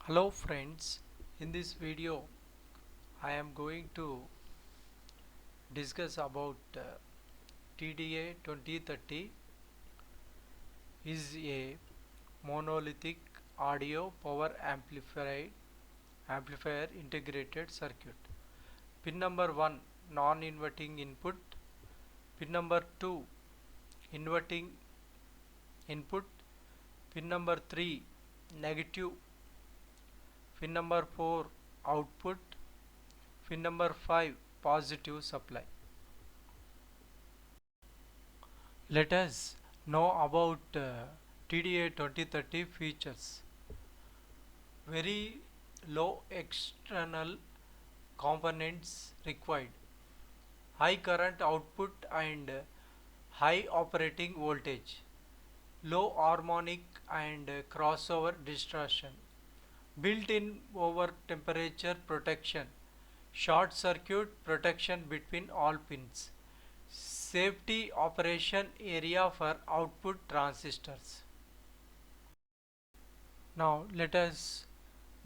Hello friends, in this video I am going to discuss about TDA 2030 is a monolithic audio power amplifier integrated circuit. Pin number 1 non-inverting input, pin number 2 inverting input, pin number 3 negative, pin number 4 output, pin number 5 positive supply. Let us know about TDA 2030 features. Very low external components required, high current output and high operating voltage, low harmonic and crossover distortion, built-in over temperature protection, short circuit protection between all pins, safety operation area for output transistors. Now let us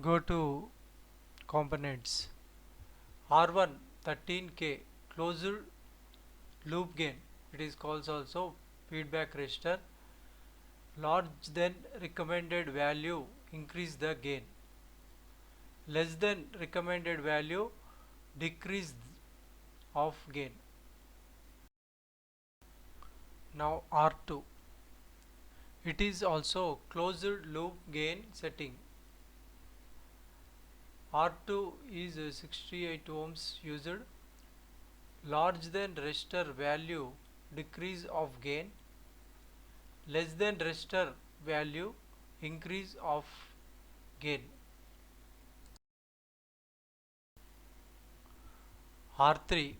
go to components. R1 13K closed loop gain, it is called also feedback resistor. Large than recommended value increase the gain, less than recommended value decrease of gain. Now R2, it is also closed loop gain setting. R2 is 68 ohms used, large than resistor value decrease of gain, less than resistor value increase of gain. R3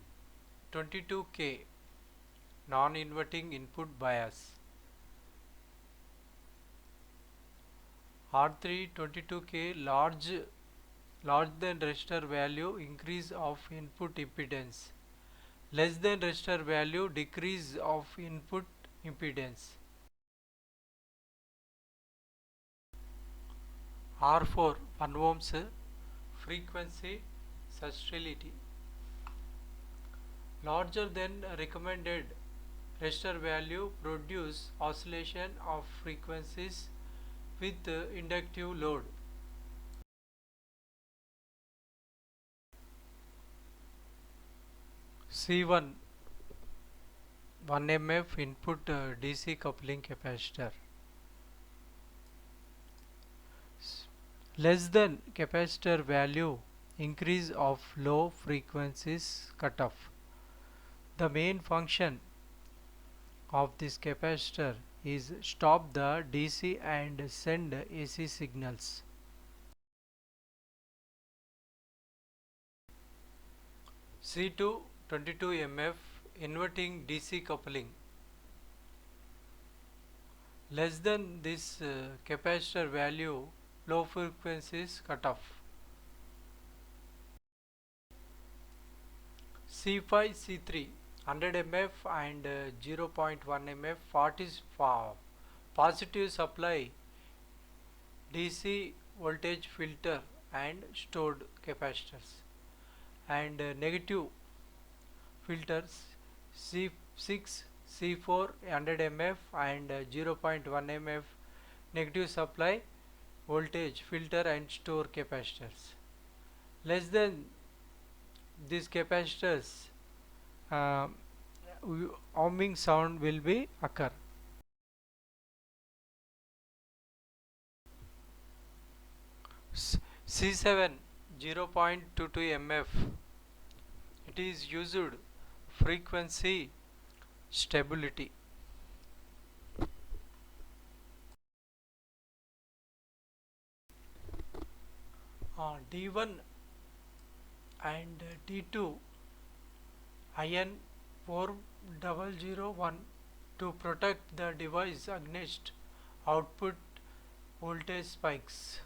22K non-inverting input bias. R3 22K large than resistor value increase of input impedance, less than resistor value decrease of input impedance. R4 1 ohms frequency susceptibility, larger than recommended resistor value produce oscillation of frequencies with inductive load. C1 1 mF input DC coupling capacitor, less than capacitor value increase of low frequencies cutoff. The main function of this capacitor is stop the DC and send AC signals. C2 22 mF inverting DC coupling, less than this capacitor value low frequencies cutoff. C5 C3 100 mF and 0.1 mF positive supply DC voltage filter and stored capacitors, and negative filters C6 C4 100 mF and 0.1 mF negative supply voltage filter and store capacitors. Less than these capacitors humming sound will be occur. C7 0.22 mF, it is used frequency stability. D1 and D2 IN 4001 to protect the device against output voltage spikes.